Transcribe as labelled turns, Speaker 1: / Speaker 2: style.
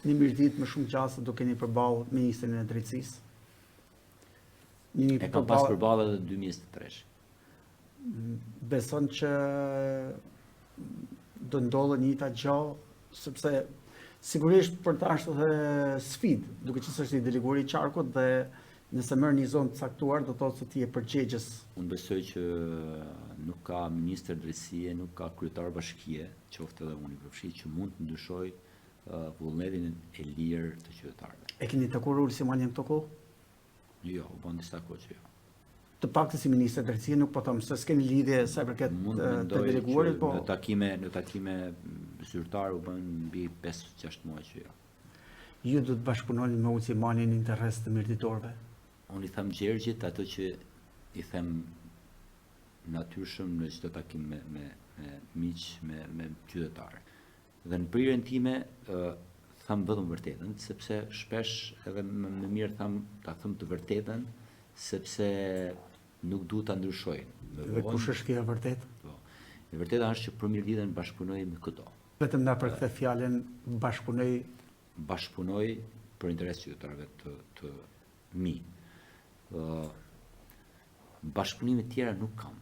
Speaker 1: një mirëditë më shumë gjasa do keni përballë Ministrin e Drejtësisë.
Speaker 2: E kam pas përballë edhe 2023.
Speaker 1: Beson që do ndodhë një njëjta gjë, sepse sigurisht për ta është edhe sfidë, duke që është i deleguari i qarkut dhe nëse merr një zonë të caktuar do thotë se ti je përgjegjës.
Speaker 2: Unë besoj që nuk ka ministër drejtësie, nuk ka kryetar bashkie, qoftë edhe unë i përfshirë, që mund të ndryshoj vullnetin e lirë të qytetarëve.
Speaker 1: E keni takuar Ulsiman në këto kohë?
Speaker 2: Jo, u bën disa kohë që jo.
Speaker 1: Të paktën si ministër drejtësie nuk po them se s'keni lidhje sa i përket të deleguarit, po
Speaker 2: në takime zyrtare u bën mbi 5-6 muaj që jo.
Speaker 1: Ju do të bashkëpunoni me Ulsimanin në interes të mirëditorëve?
Speaker 2: Unë i them Gjergjit ato që i them natyrshëm në çdo takim me miq, me qytetarë. Dhe në prirjen time tham vetëm vërtetën, sepse shpesh edhe më mirë ta them të vërtetën, sepse nuk duhet ta ndryshoj.
Speaker 1: Dhe kush është kjo e vërtetë?
Speaker 2: Po. E vërteta është që për mirëditën bashkëpunoj me këto.
Speaker 1: Vetëm na përkthe fjalën
Speaker 2: bashkëpunoj për interes qytetarëve të mi. Bashkëpunime tjera nuk kam.